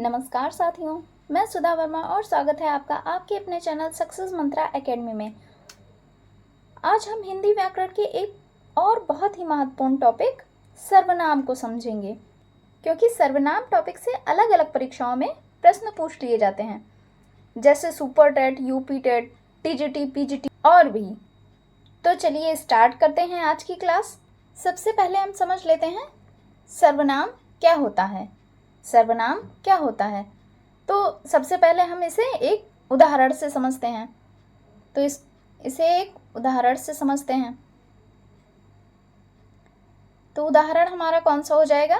नमस्कार साथियों, मैं सुधा वर्मा और स्वागत है आपका आपके अपने चैनल सक्सेस मंत्रा एकेडमी में। आज हम हिंदी व्याकरण के एक और बहुत ही महत्वपूर्ण टॉपिक सर्वनाम को समझेंगे, क्योंकि सर्वनाम टॉपिक से अलग अलग परीक्षाओं में प्रश्न पूछ लिए जाते हैं, जैसे super TET, UP TET, TGT, PGT और भी। तो चलिए स्टार्ट करते हैं आज की क्लास। सबसे पहले हम समझ लेते हैं सर्वनाम क्या होता है। सर्वनाम क्या होता है, तो सबसे पहले हम इसे एक उदाहरण से समझते हैं। तो इसे एक उदाहरण से समझते हैं। तो उदाहरण हमारा कौन सा हो जाएगा?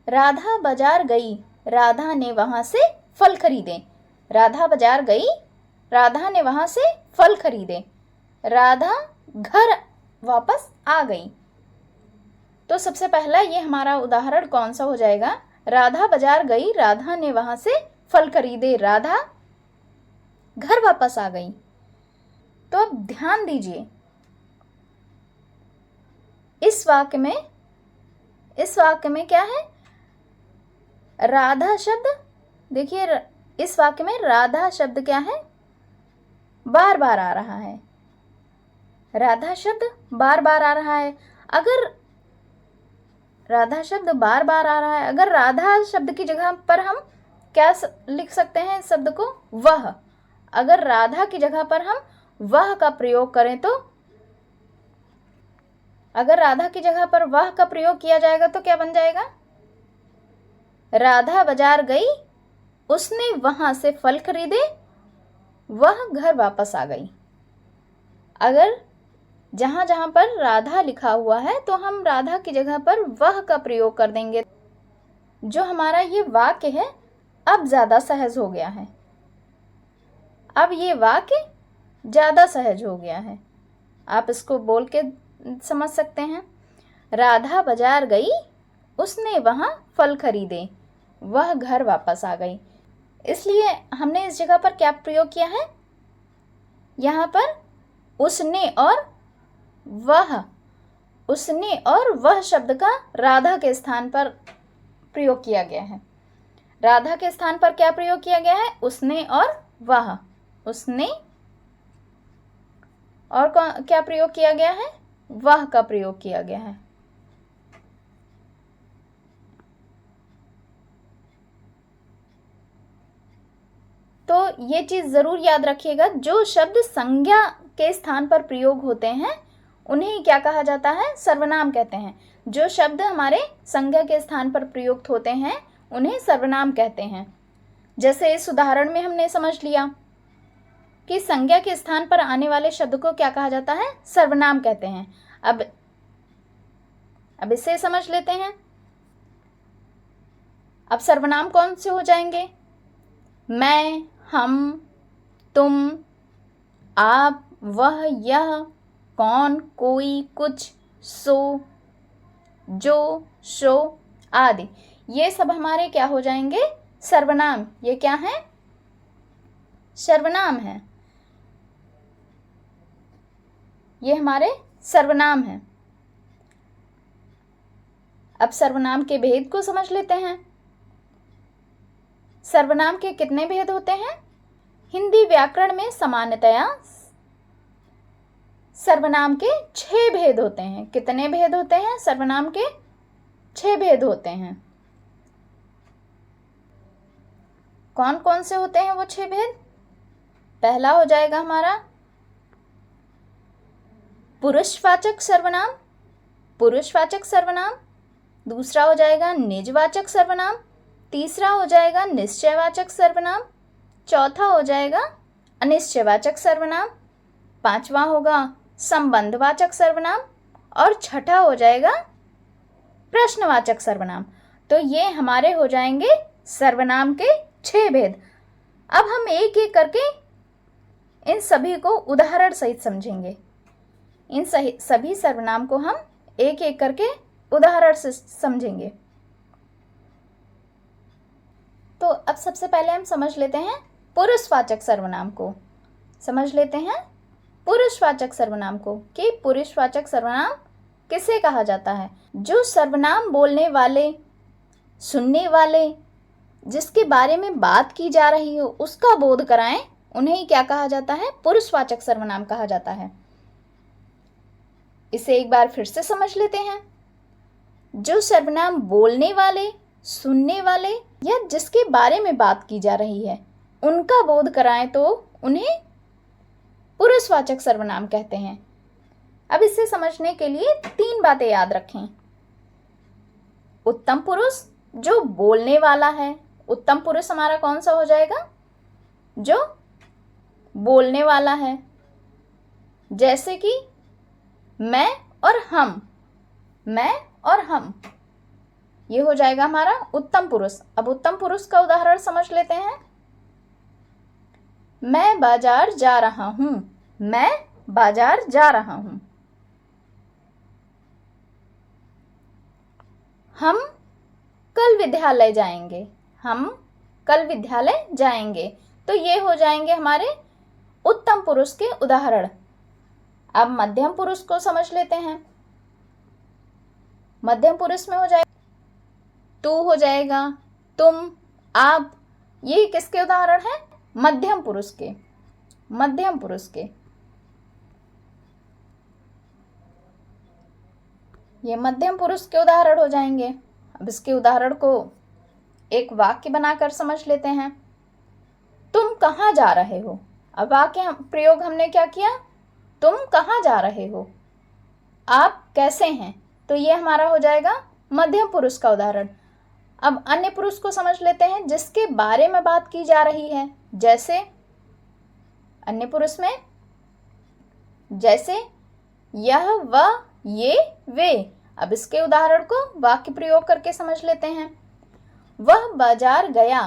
राधा बाजार गई, राधा ने वहां से फल खरीदे। राधा बाजार गई, राधा ने वहां से फल खरीदे। राधा घर वापस आ गई। तो सबसे पहला ये हमारा उदाहरण कौन सा हो जाएगा? राधा बाजार गई, राधा ने वहां से फल खरीदे, राधा घर वापस आ गई। तो अब ध्यान दीजिए, इस वाक्य में क्या है? राधा शब्द, देखिए इस वाक्य में राधा शब्द क्या है? बार बार आ रहा है। राधा शब्द बार बार आ रहा है। अगर राधा शब्द बार बार आ रहा है, अगर राधा शब्द की जगह पर हम क्या लिख सकते हैं इस शब्द को? वह। अगर राधा की जगह पर हम वह का प्रयोग करें तो, अगर राधा की जगह पर वह का प्रयोग किया जाएगा तो क्या बन जाएगा? राधा बाजार गई, उसने वहां से फल खरीदे, वह घर वापस आ गई। अगर जहां जहां पर राधा लिखा हुआ है तो हम राधा की जगह पर वह का प्रयोग कर देंगे। जो हमारा ये वाक्य है अब ज्यादा सहज हो गया है। अब ये वाक्य ज्यादा सहज हो गया है। आप इसको बोल के समझ सकते हैं। राधा बाजार गई, उसने वहां फल खरीदे, वह घर वापस आ गई। इसलिए हमने इस जगह पर क्या प्रयोग किया है? यहाँ पर उसने और वह शब्द का राधा के स्थान पर प्रयोग किया गया है। राधा के स्थान पर क्या प्रयोग किया गया है? उसने और वह। उसने और क्या प्रयोग किया गया है? वह का प्रयोग किया गया है। तो ये चीज जरूर याद रखिएगा, जो शब्द संज्ञा के स्थान पर प्रयोग होते हैं उन्हें क्या कहा जाता है? सर्वनाम कहते हैं। जो शब्द हमारे संज्ञा के स्थान पर प्रयुक्त होते हैं उन्हें सर्वनाम कहते हैं। जैसे इस उदाहरण में हमने समझ लिया कि संज्ञा के स्थान पर आने वाले शब्द को क्या कहा जाता है? सर्वनाम कहते हैं। अब इसे समझ लेते हैं। अब सर्वनाम कौन से हो जाएंगे? मैं, हम, तुम, आप, वह, यह, कौन, कोई, कुछ, सो, जो, शो आदि। ये सब हमारे क्या हो जाएंगे? सर्वनाम। ये क्या है? सर्वनाम है। ये हमारे सर्वनाम हैं। अब सर्वनाम के भेद को समझ लेते हैं। सर्वनाम के कितने भेद होते हैं? हिंदी व्याकरण में सामान्यतया सर्वनाम के 6 भेद होते हैं। कितने भेद होते हैं? सर्वनाम के 6 भेद होते हैं। कौन कौन से होते हैं वो 6 भेद? पहला हो जाएगा हमारा पुरुषवाचक सर्वनाम, पुरुषवाचक सर्वनाम। दूसरा हो जाएगा निजवाचक सर्वनाम। तीसरा हो जाएगा निश्चयवाचक सर्वनाम। चौथा हो जाएगा अनिश्चयवाचक सर्वनाम। पांचवा होगा संबंधवाचक सर्वनाम और छठा हो जाएगा प्रश्नवाचक सर्वनाम। तो ये हमारे हो जाएंगे सर्वनाम के 6 भेद। अब हम एक एक करके इन सभी को उदाहरण सहित समझेंगे। इन सभी सर्वनाम को हम एक एक करके उदाहरण से समझेंगे। तो अब सबसे पहले हम समझ लेते हैं पुरुषवाचक सर्वनाम को। समझ लेते हैं पुरुषवाचक सर्वनाम को कि पुरुषवाचक सर्वनाम किसे कहा जाता है? जो सर्वनाम बोलने वाले, सुनने वाले जिसके बारे में बात की जा रही हो उसका बोध कराएं, उन्हें ही क्या कहा जाता है? पुरुषवाचक सर्वनाम कहा जाता है। इसे एक बार फिर से समझ लेते हैं। जो सर्वनाम बोलने वाले, सुनने वाले या जिसके बारे में बात की जा रही है उनका बोध कराएं तो उन्हें पुरुषवाचक सर्वनाम कहते हैं। अब इसे समझने के लिए 3 बातें याद रखें। उत्तम पुरुष जो बोलने वाला है, उत्तम पुरुष हमारा कौन सा हो जाएगा? जो बोलने वाला है, जैसे कि मैं और हम, मैं और हम, ये हो जाएगा हमारा उत्तम पुरुष। अब उत्तम पुरुष का उदाहरण समझ लेते हैं। मैं बाजार जा रहा हूं, मैं बाजार जा रहा हूं। हम कल विद्यालय जाएंगे, हम कल विद्यालय जाएंगे। तो ये हो जाएंगे हमारे उत्तम पुरुष के उदाहरण। अब मध्यम पुरुष को समझ लेते हैं। मध्यम पुरुष में हो जाएगा तू, हो जाएगा तुम, आप। ये किसके उदाहरण हैं? मध्यम पुरुष के, मध्यम पुरुष के। ये मध्यम पुरुष के उदाहरण हो जाएंगे। अब इसके उदाहरण को एक वाक्य बनाकर समझ लेते हैं। तुम कहाँ जा रहे हो? अब वाक्य प्रयोग हमने क्या किया? तुम कहाँ जा रहे हो? आप कैसे हैं? तो ये हमारा हो जाएगा मध्यम पुरुष का उदाहरण। अब अन्य पुरुष को समझ लेते हैं जिसके बारे में बात की जा रही है। जैसे अन्य पुरुष में जैसे यह, वह, ये, वे। अब इसके उदाहरण को वाक्य प्रयोग करके समझ लेते हैं। वह बाजार गया,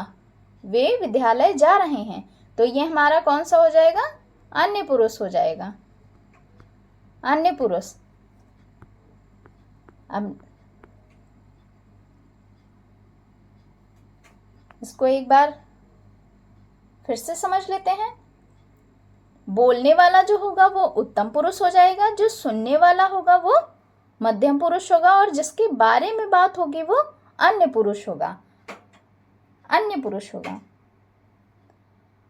वे विद्यालय जा रहे हैं। तो ये हमारा कौन सा हो जाएगा? अन्य पुरुष हो जाएगा, अन्य पुरुष। अब इसको एक बार फिर से समझ लेते हैं। बोलने वाला जो होगा वो उत्तम पुरुष हो जाएगा, जो सुनने वाला होगा वो मध्यम पुरुष होगा, और जिसके बारे में बात होगी वो अन्य पुरुष होगा, अन्य पुरुष होगा।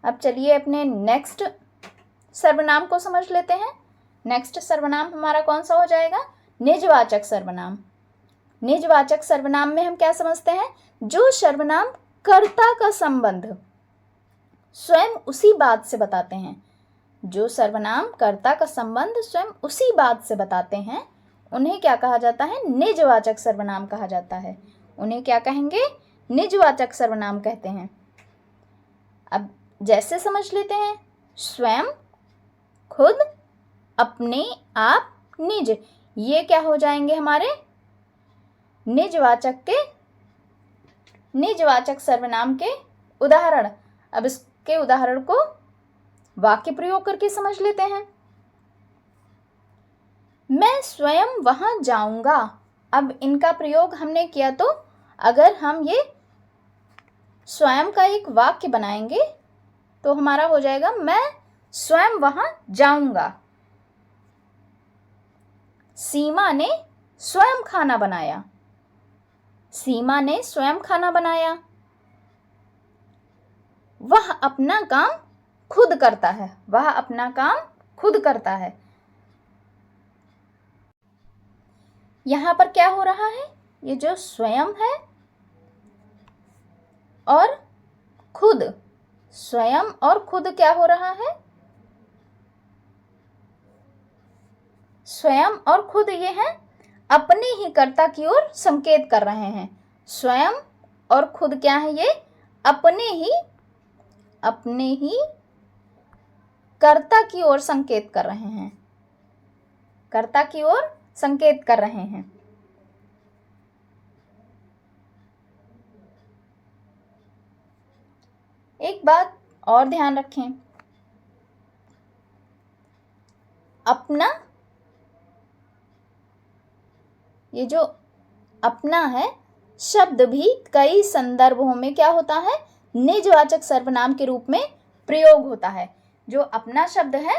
अब चलिए अपने नेक्स्ट सर्वनाम को समझ लेते हैं। नेक्स्ट सर्वनाम हमारा कौन सा हो जाएगा? निजवाचक सर्वनाम। निजवाचक सर्वनाम में हम क्या समझते हैं? जो सर्वनाम कर्ता का संबंध स्वयं उसी बात से बताते हैं, जो सर्वनाम कर्ता का संबंध स्वयं उसी बात से बताते हैं, उन्हें क्या कहा जाता है? निजवाचक सर्वनाम कहा जाता है। उन्हें क्या कहेंगे? निजवाचक सर्वनाम कहते हैं। अब जैसे समझ लेते हैं, स्वयं, खुद, अपने, आप, निज। ये क्या हो जाएंगे हमारे निजवाचक के, निजवाचक सर्वनाम के उदाहरण। अब इसके उदाहरण को वाक्य प्रयोग करके समझ लेते हैं। मैं स्वयं वहां जाऊंगा। अब इनका प्रयोग हमने किया, तो अगर हम ये स्वयं का एक वाक्य बनाएंगे तो हमारा हो जाएगा मैं स्वयं वहां जाऊंगा। सीमा ने स्वयं खाना बनाया, सीमा ने स्वयं खाना बनाया। वह अपना काम खुद करता है, वह अपना काम खुद करता है। यहां पर क्या हो रहा है? ये जो स्वयं है और खुद, स्वयं और खुद क्या हो रहा है? स्वयं और खुद ये हैं अपने ही कर्ता की ओर संकेत कर रहे हैं। स्वयं और खुद क्या है? ये अपने ही कर्ता की ओर संकेत कर रहे हैं, कर्ता की ओर संकेत कर रहे हैं। एक बात और ध्यान रखें, अपना, ये जो अपना है शब्द भी कई संदर्भों में क्या होता है? निजवाचक सर्वनाम के रूप में प्रयोग होता है। जो अपना शब्द है,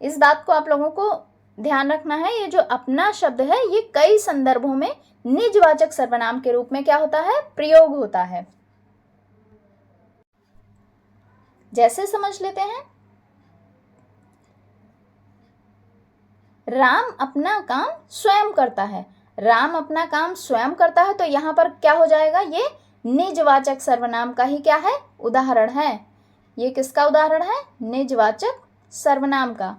इस बात को आप लोगों को ध्यान रखना है, ये जो अपना शब्द है ये कई संदर्भों में निजवाचक सर्वनाम के रूप में क्या होता है, प्रयोग होता है। जैसे समझ लेते हैं, राम अपना काम स्वयं करता है। राम अपना काम स्वयं करता है, तो यहां पर क्या हो जाएगा, ये निजवाचक सर्वनाम का ही क्या है, उदाहरण है। ये किसका उदाहरण है, निजवाचक सर्वनाम का।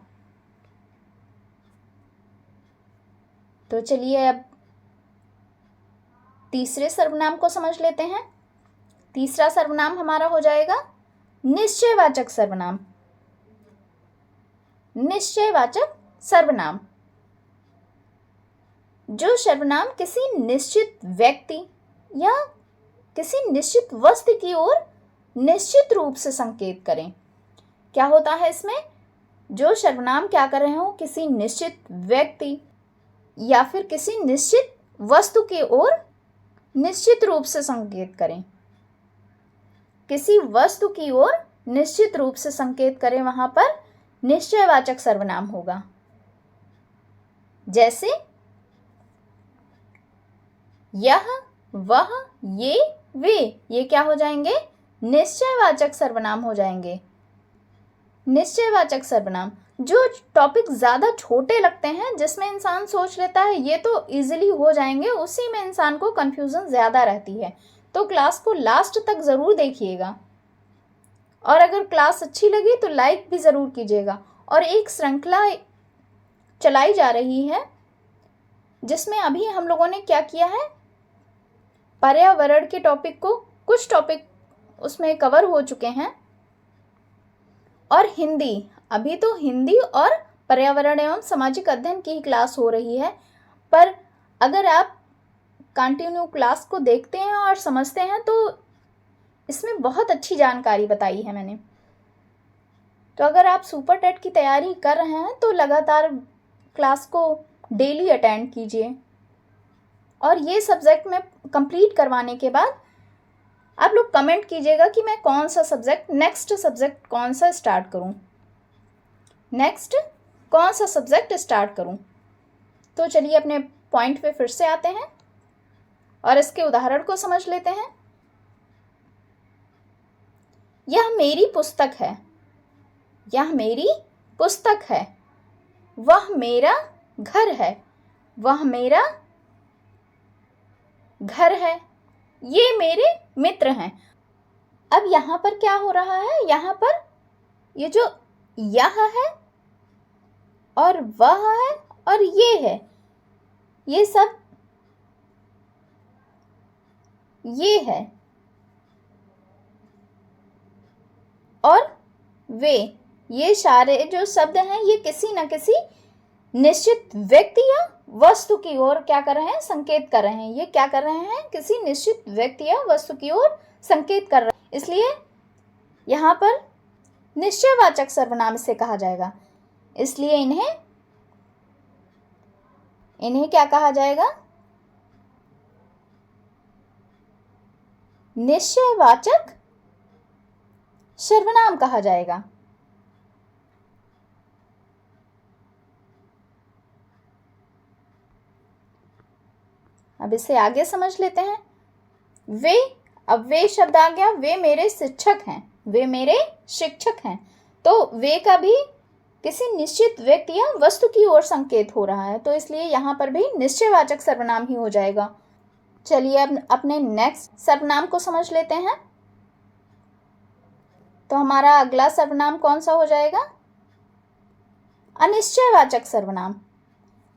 तो चलिए अब तीसरे सर्वनाम को समझ लेते हैं। तीसरा सर्वनाम हमारा हो जाएगा निश्चयवाचक सर्वनाम। निश्चयवाचक सर्वनाम, जो सर्वनाम किसी निश्चित व्यक्ति या किसी निश्चित वस्तु की ओर निश्चित रूप से संकेत करें। क्या होता है इसमें, जो सर्वनाम क्या कर रहे हो, किसी निश्चित व्यक्ति या फिर किसी निश्चित वस्तु की ओर निश्चित रूप से संकेत करें। किसी वस्तु की ओर निश्चित रूप से संकेत करें, वहां पर निश्चयवाचक सर्वनाम होगा। जैसे यह, वह, ये, वे, ये क्या हो जाएंगे, निश्चयवाचक सर्वनाम हो जाएंगे। निश्चयवाचक सर्वनाम, जो टॉपिक ज़्यादा छोटे लगते हैं, जिसमें इंसान सोच लेता है ये तो इजीली हो जाएंगे, उसी में इंसान को कंफ्यूजन ज़्यादा रहती है। तो क्लास को लास्ट तक ज़रूर देखिएगा, और अगर क्लास अच्छी लगी तो लाइक भी ज़रूर कीजिएगा। और एक श्रृंखला चलाई जा रही है जिसमें अभी हम लोगों ने क्या किया है, पर्यावरण के टॉपिक को, कुछ टॉपिक उसमें कवर हो चुके हैं, और हिंदी, अभी तो हिंदी और पर्यावरण एवं सामाजिक अध्ययन की ही क्लास हो रही है। पर अगर आप कंटिन्यू क्लास को देखते हैं और समझते हैं तो इसमें बहुत अच्छी जानकारी बताई है मैंने। तो अगर आप सुपर टेट की तैयारी कर रहे हैं तो लगातार क्लास को डेली अटेंड कीजिए, और ये सब्जेक्ट में कंप्लीट करवाने के बाद आप लोग कमेंट कीजिएगा कि मैं कौन सा सब्जेक्ट, नेक्स्ट सब्जेक्ट कौन सा स्टार्ट करूं, नेक्स्ट कौन सा सब्जेक्ट स्टार्ट करूं। तो चलिए अपने पॉइंट पे फिर से आते हैं और इसके उदाहरण को समझ लेते हैं। यह मेरी पुस्तक है, यह मेरी पुस्तक है। वह मेरा घर है, वह मेरा घर है। ये मेरे मित्र हैं। अब यहाँ पर क्या हो रहा है, यहाँ पर ये जो यह है और वह है और ये है, ये सब ये है, और वे, ये सारे जो शब्द हैं ये किसी न किसी निश्चित व्यक्ति या वस्तु की ओर क्या कर रहे हैं, संकेत कर रहे हैं। ये क्या कर रहे हैं, किसी निश्चित व्यक्ति या वस्तु की ओर संकेत कर रहे हैं, इसलिए यहाँ पर निश्चयवाचक सर्वनाम से कहा जाएगा। इसलिए इन्हें क्या कहा जाएगा, निश्चयवाचक सर्वनाम कहा जाएगा। अब इसे आगे समझ लेते हैं। वे, अब वे शब्द आ गया, वे मेरे शिक्षक हैं, वे मेरे शिक्षक हैं। तो वे का भी किसी निश्चित व्यक्ति या वस्तु की ओर संकेत हो रहा है, तो इसलिए यहाँ पर भी निश्चयवाचक सर्वनाम ही हो जाएगा। चलिए अब अपने नेक्स्ट सर्वनाम को समझ लेते हैं। तो हमारा अगला सर्वनाम कौन सा हो जाएगा, अनिश्चयवाचक सर्वनाम।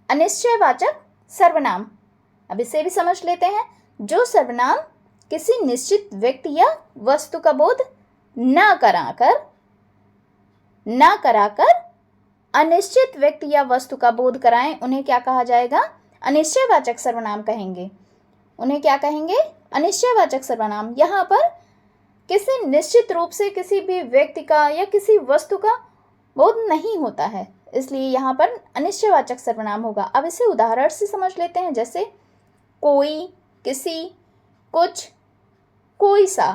अनिश्चयवाचक सर्वनाम, अब इसे भी समझ लेते हैं। जो सर्वनाम किसी निश्चित व्यक्ति या वस्तु का बोध न कराकर अनिश्चित व्यक्ति या वस्तु का बोध कराएं, उन्हें क्या कहा जाएगा, अनिश्चयवाचक सर्वनाम कहेंगे। उन्हें क्या कहेंगे, अनिश्चयवाचक सर्वनाम। यहाँ पर किसी निश्चित रूप से किसी भी व्यक्ति का या किसी वस्तु का बोध नहीं होता है, इसलिए यहाँ पर अनिश्चयवाचक सर्वनाम होगा। अब इसे उदाहरण से समझ लेते हैं, जैसे कोई, किसी, कुछ, कोई सा।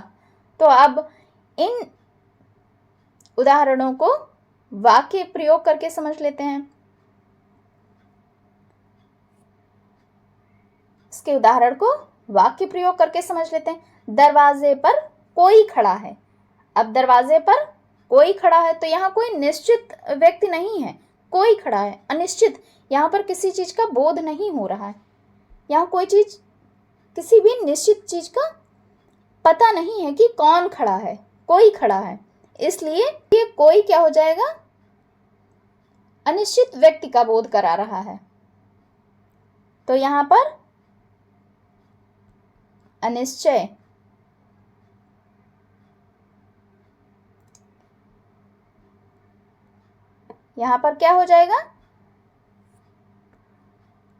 तो अब इन उदाहरणों को वाक्य प्रयोग करके समझ लेते हैं। इसके उदाहरण को वाक्य प्रयोग करके समझ लेते हैं। दरवाजे पर कोई खड़ा है। अब दरवाजे पर कोई खड़ा है तो यहाँ कोई निश्चित व्यक्ति नहीं है, कोई खड़ा है, अनिश्चित। यहाँ पर किसी चीज का बोध नहीं हो रहा है, यहाँ कोई चीज, किसी भी निश्चित चीज का पता नहीं है कि कौन खड़ा है, कोई खड़ा है, इसलिए ये कोई क्या हो जाएगा, अनिश्चित व्यक्ति का बोध करा रहा है। तो यहाँ पर अनिश्चय, यहाँ पर क्या हो जाएगा,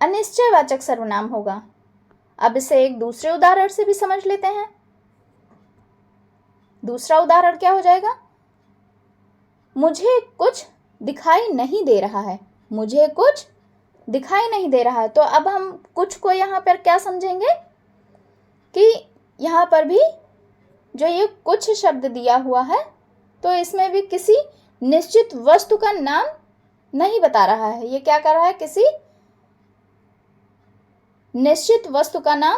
अनिश्चयवाचक सर्वनाम होगा। अब इसे एक दूसरे उदाहरण से भी समझ लेते हैं। दूसरा उदाहरण क्या हो जाएगा, मुझे कुछ दिखाई नहीं दे रहा है, मुझे कुछ दिखाई नहीं दे रहा है। तो अब हम कुछ को यहाँ पर क्या समझेंगे कि यहाँ पर भी जो ये कुछ शब्द दिया हुआ है तो इसमें भी किसी निश्चित वस्तु का नाम नहीं बता रहा है। ये क्या कर रहा है, किसी निश्चित वस्तु का नाम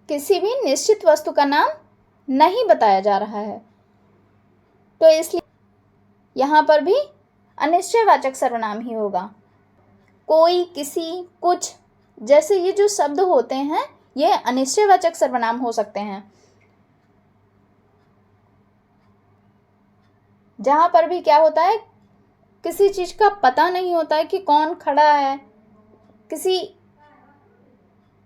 किसी भी निश्चित वस्तु का नाम नहीं बताया जा रहा है। तो इसलिए यहाँ पर भी अनिश्चयवाचक सर्वनाम ही होगा। कोई, किसी, कुछ जैसे ये जो शब्द होते हैं ये अनिश्चयवाचक सर्वनाम हो सकते हैं। जहां पर भी क्या होता है, किसी चीज का पता नहीं होता है कि कौन खड़ा है, किसी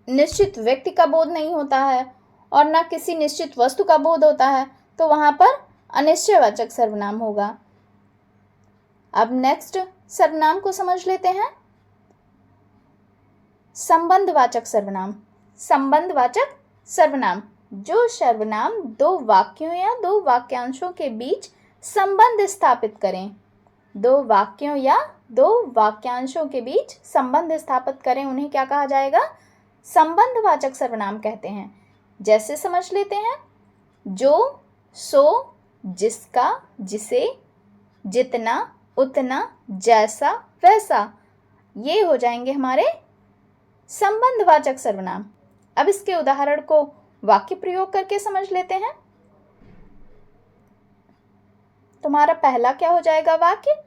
निश्चित व्यक्ति का बोध नहीं होता है और ना किसी निश्चित वस्तु का बोध होता है, तो वहां पर अनिश्चयवाचक सर्वनाम होगा। अब नेक्स्ट सर्वनाम को समझ लेते हैं, संबंधवाचक सर्वनाम। संबंधवाचक सर्वनाम, जो सर्वनाम दो वाक्यों या दो वाक्यांशों के बीच संबंध स्थापित करें। दो वाक्यों या दो वाक्यांशों के बीच संबंध स्थापित करें, उन्हें क्या कहा जाएगा, संबंधवाचक सर्वनाम कहते हैं। जैसे समझ लेते हैं, जो, सो, जिसका, जिसे, जितना, उतना, जैसा, वैसा, ये हो जाएंगे हमारे संबंधवाचक सर्वनाम। अब इसके उदाहरण को वाक्य प्रयोग करके समझ लेते हैं। तुम्हारा पहला क्या हो जाएगा वाक्य,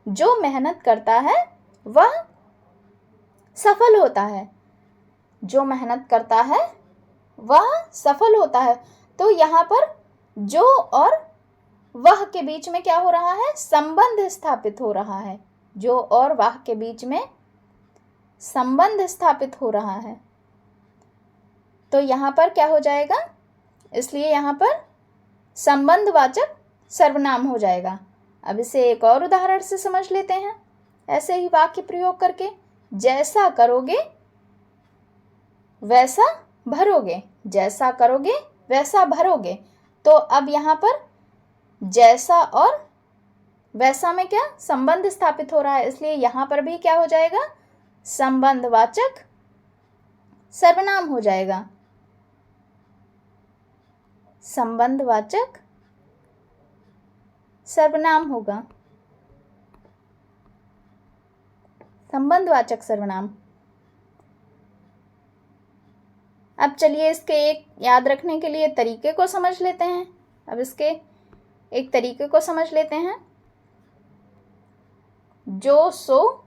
जो मेहनत करता है वह सफल होता है। जो मेहनत करता है वह सफल होता है। तो यहाँ पर जो और वह के बीच में क्या हो रहा है, संबंध स्थापित हो रहा है। जो और वह के बीच में संबंध स्थापित हो रहा है। तो यहाँ पर क्या हो जाएगा, इसलिए यहाँ पर संबंधवाचक सर्वनाम हो जाएगा। अब इसे एक और उदाहरण से समझ लेते हैं, ऐसे ही वाक्य प्रयोग करके। जैसा करोगे वैसा भरोगे, जैसा करोगे वैसा भरोगे। तो अब यहाँ पर जैसा और वैसा में क्या संबंध स्थापित हो रहा है, इसलिए यहाँ पर भी क्या हो जाएगा, संबंधवाचक सर्वनाम हो जाएगा। संबंधवाचक सर्वनाम होगा, संबंधवाचक सर्वनाम। अब चलिए इसके एक याद रखने के लिए तरीके को समझ लेते हैं। अब इसके एक तरीके को समझ लेते हैं। जो, सो,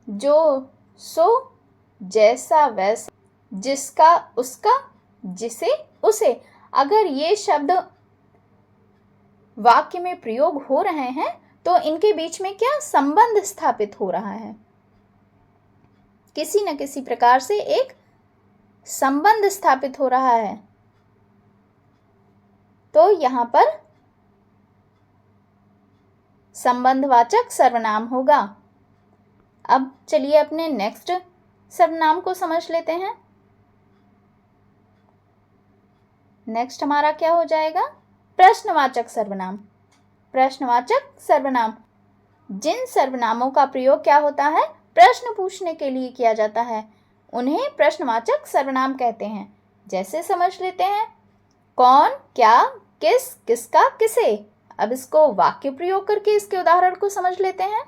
जो, सो, जैसा, वैसा, जिसका, उसका, जिसे, उसे। अगर ये शब्द वाक्य में प्रयोग हो रहे हैं तो इनके बीच में क्या संबंध स्थापित हो रहा है, किसी न किसी प्रकार से एक संबंध स्थापित हो रहा है। तो यहां पर संबंधवाचक सर्वनाम होगा। अब चलिए अपने नेक्स्ट सर्वनाम को समझ लेते हैं। नेक्स्ट हमारा क्या हो जाएगा, प्रश्नवाचक सर्वनाम। प्रश्नवाचक सर्वनाम, जिन सर्वनामों का प्रयोग क्या होता है, प्रश्न पूछने के लिए किया जाता है, उन्हें प्रश्नवाचक सर्वनाम कहते हैं। जैसे समझ लेते हैं, कौन, क्या, किस, किसका, किसे। अब इसको वाक्य प्रयोग करके इसके उदाहरण को समझ लेते हैं।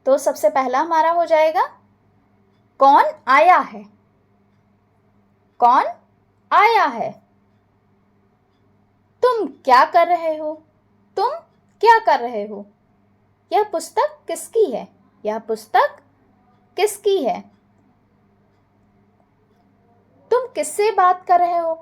तो सबसे पहला हमारा हो जाएगा कौन आया है। कौन आया है। तुम क्या कर रहे हो। तुम क्या कर रहे हो। यह पुस्तक किसकी है। यह पुस्तक किसकी है। तुम किससे बात कर रहे हो।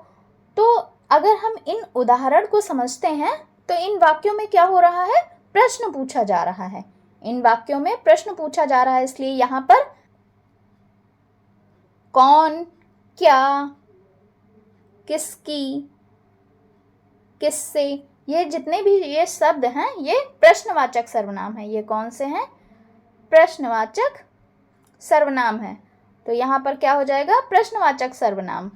तो अगर हम इन उदाहरण को समझते हैं तो इन वाक्यों में क्या हो रहा है, प्रश्न पूछा जा रहा है। इन वाक्यों में प्रश्न पूछा जा रहा है, इसलिए यहां पर कौन, क्या, किसकी, किससे, ये जितने भी ये शब्द हैं ये प्रश्नवाचक सर्वनाम है। ये कौन से हैं, प्रश्नवाचक सर्वनाम है। तो यहां पर क्या हो जाएगा, प्रश्नवाचक सर्वनाम।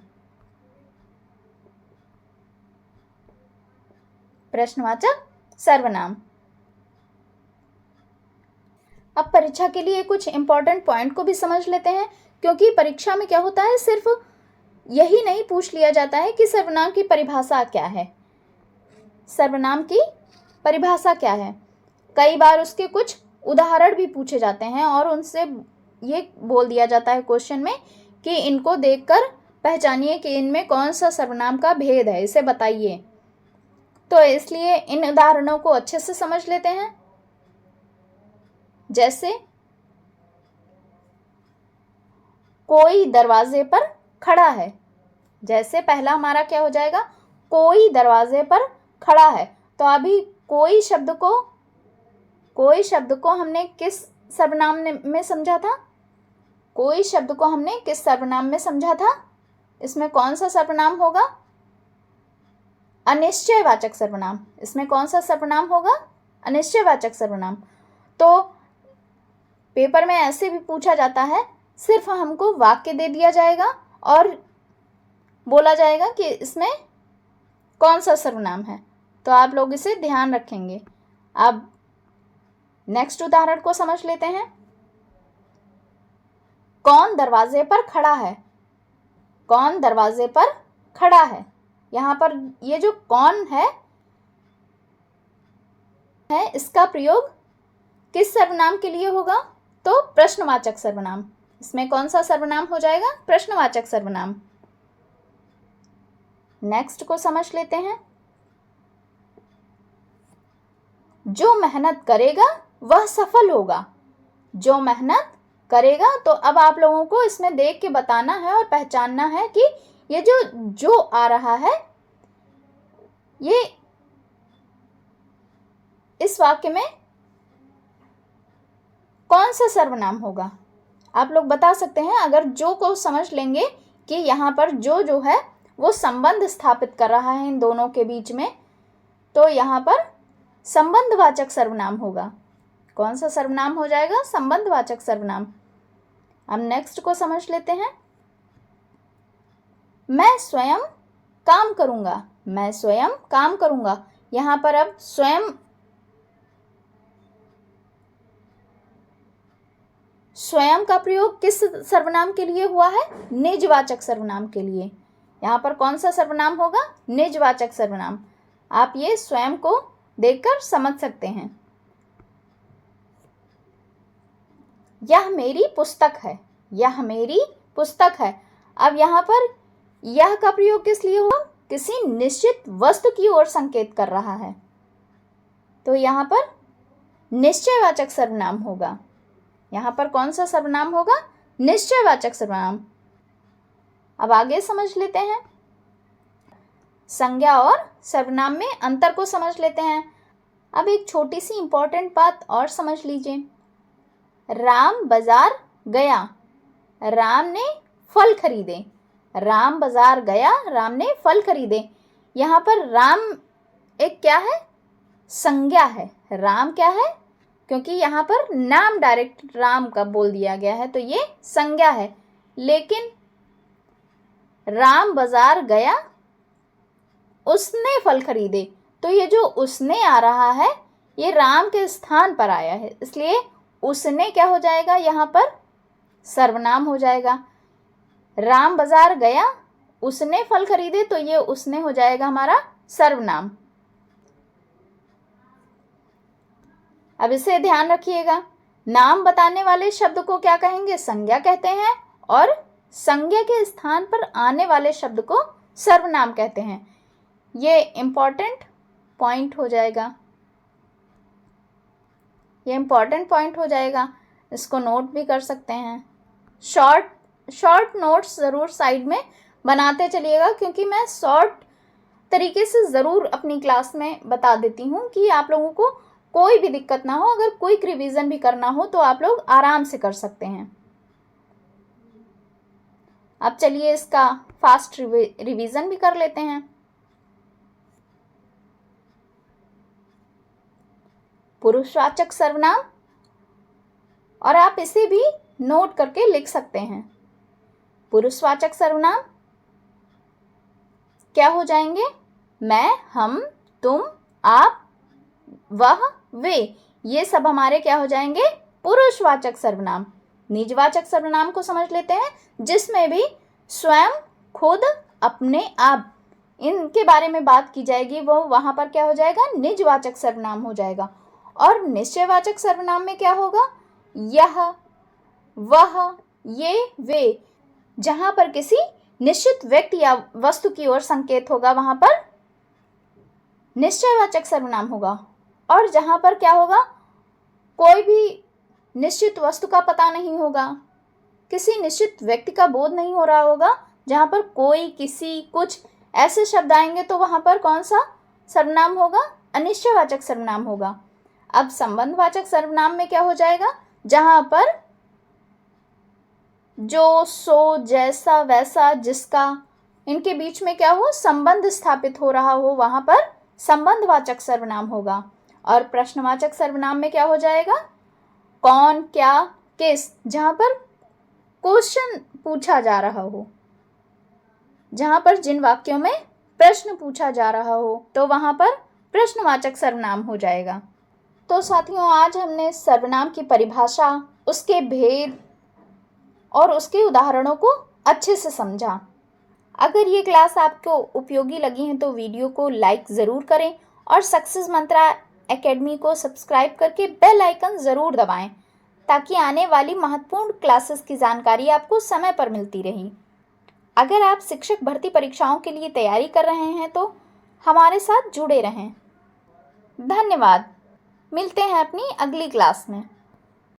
प्रश्नवाचक सर्वनाम। अब परीक्षा के लिए कुछ इंपॉर्टेंट पॉइंट को भी समझ लेते हैं, क्योंकि परीक्षा में क्या होता है, सिर्फ यही नहीं पूछ लिया जाता है कि सर्वनाम की परिभाषा क्या है। सर्वनाम की परिभाषा क्या है, कई बार उसके कुछ उदाहरण भी पूछे जाते हैं और उनसे ये बोल दिया जाता है क्वेश्चन में कि इनको देखकर पहचानिए कि इनमें कौन सा सर्वनाम का भेद है, इसे बताइए। तो इसलिए इन उदाहरणों को अच्छे से समझ लेते हैं। जैसे कोई दरवाजे पर खड़ा है। जैसे पहला हमारा क्या हो जाएगा, कोई दरवाजे पर खड़ा है। तो अभी कोई शब्द को हमने किस सर्वनाम में समझा था। कोई शब्द को हमने किस सर्वनाम में समझा था। इसमें कौन सा सर्वनाम होगा, अनिश्चयवाचक सर्वनाम। इसमें कौन सा सर्वनाम होगा, अनिश्चयवाचक सर्वनाम। तो पेपर में ऐसे भी पूछा जाता है, सिर्फ हमको वाक्य दे दिया जाएगा और बोला जाएगा कि इसमें कौन सा सर्वनाम है। तो आप लोग इसे ध्यान रखेंगे। अब नेक्स्ट उदाहरण को समझ लेते हैं। कौन दरवाजे पर खड़ा है। कौन दरवाजे पर खड़ा है। यहां पर ये जो कौन है इसका प्रयोग किस सर्वनाम के लिए होगा, तो प्रश्नवाचक सर्वनाम। इसमें कौन सा सर्वनाम हो जाएगा, प्रश्नवाचक सर्वनाम। नेक्स्ट को समझ लेते हैं। जो मेहनत करेगा वह सफल होगा। जो मेहनत करेगा, तो अब आप लोगों को इसमें देख के बताना है और पहचानना है कि ये जो आ रहा है ये इस वाक्य में कौन सा सर्वनाम होगा। आप लोग बता सकते हैं। अगर जो को समझ लेंगे कि यहाँ पर जो है वो संबंध स्थापित कर रहा है इन दोनों के बीच में, तो यहाँ पर संबंधवाचक सर्वनाम होगा। कौन सा सर्वनाम हो जाएगा, संबंधवाचक सर्वनाम। अब नेक्स्ट को समझ लेते हैं। मैं स्वयं काम करूंगा। मैं स्वयं काम करूंगा। यहां पर अब स्वयं का प्रयोग किस सर्वनाम के लिए हुआ है, निजवाचक सर्वनाम के लिए। यहां पर कौन सा सर्वनाम होगा, निजवाचक सर्वनाम। आप ये स्वयं को देखकर समझ सकते हैं। यह मेरी पुस्तक है। यह मेरी पुस्तक है। अब यहां पर यह का प्रयोग किस लिए हुआ, किसी निश्चित वस्तु की ओर संकेत कर रहा है। तो यहां पर निश्चयवाचक सर्वनाम होगा। यहां पर कौन सा सर्वनाम होगा, निश्चयवाचक सर्वनाम। अब आगे समझ लेते हैं। संज्ञा और सर्वनाम में अंतर को समझ लेते हैं। अब एक छोटी सी इंपॉर्टेंट बात और समझ लीजिए। राम बाजार गया। राम ने फल खरीदे। राम बाजार गया, राम ने फल खरीदे। यहां पर राम एक क्या है, संज्ञा है। राम क्या है, क्योंकि यहां पर नाम डायरेक्ट राम का बोल दिया गया है, तो ये संज्ञा है। लेकिन राम बाजार गया, उसने फल खरीदे, तो ये जो उसने आ रहा है ये राम के स्थान पर आया है, इसलिए उसने क्या हो जाएगा, यहाँ पर सर्वनाम हो जाएगा। राम बाजार गया, उसने फल खरीदे, तो ये उसने हो जाएगा हमारा सर्वनाम। अब इसे ध्यान रखिएगा। नाम बताने वाले शब्द को क्या कहेंगे? संज्ञा कहते हैं। और संज्ञा के स्थान पर आने वाले शब्द को सर्वनाम कहते हैं। ये इम्पॉर्टेंट पॉइंट हो जाएगा, इसको नोट भी कर सकते हैं। शॉर्ट नोट्स ज़रूर साइड में बनाते चलिएगा, क्योंकि मैं शॉर्ट तरीके से ज़रूर अपनी क्लास में बता देती हूँ कि आप लोगों को कोई भी दिक्कत ना हो। अगर क्विक रिवीजन भी करना हो तो आप लोग आराम से कर सकते हैं। अब चलिए इसका फास्ट रिवीजन भी कर लेते हैं। पुरुषवाचक सर्वनाम, और आप इसे भी नोट करके लिख सकते हैं। पुरुषवाचक सर्वनाम क्या हो जाएंगे? मैं, हम, तुम, आप, वह, वे, ये सब हमारे क्या हो जाएंगे? पुरुषवाचक सर्वनाम। निजवाचक सर्वनाम को समझ लेते हैं, जिसमें भी स्वयं, खुद, अपने, आप, इनके बारे में बात की जाएगी। वो वहां पर क्या हो जाएगा? निजवाचक सर्वनाम हो जाएगा। और निश्चयवाचक सर्वनाम में क्या होगा? यह, वह, ये, वे, जहां पर किसी निश्चित व्यक्ति या वस्तु की ओर संकेत होगा वहां पर निश्चयवाचक सर्वनाम होगा। और जहां पर क्या होगा? कोई भी निश्चित वस्तु का पता नहीं होगा, किसी निश्चित व्यक्ति का बोध नहीं हो रहा होगा, जहां पर कोई, किसी, कुछ ऐसे शब्द आएंगे तो वहां पर कौन सा सर्वनाम होगा? अनिश्चयवाचक सर्वनाम होगा। अब संबंधवाचक सर्वनाम में क्या हो जाएगा? जहां पर जो, सो, जैसा, वैसा, जिसका, इनके बीच में क्या हो? संबंध स्थापित हो रहा हो, वहां पर संबंधवाचक सर्वनाम होगा। और प्रश्नवाचक सर्वनाम में क्या हो जाएगा? कौन, क्या, किस, जहां पर क्वेश्चन पूछा जा रहा हो, जहां पर जिन वाक्यों में प्रश्न पूछा जा रहा हो, तो वहां पर प्रश्नवाचक सर्वनाम हो जाएगा। तो साथियों, आज हमने सर्वनाम की परिभाषा, उसके भेद और उसके उदाहरणों को अच्छे से समझा। अगर ये क्लास आपको उपयोगी लगी है तो वीडियो को लाइक ज़रूर करें और सक्सेस मंत्रा एकेडमी को सब्सक्राइब करके बेल आइकन ज़रूर दबाएं, ताकि आने वाली महत्वपूर्ण क्लासेस की जानकारी आपको समय पर मिलती रहे। अगर आप शिक्षक भर्ती परीक्षाओं के लिए तैयारी कर रहे हैं तो हमारे साथ जुड़े रहें। धन्यवाद। मिलते हैं अपनी अगली क्लास में।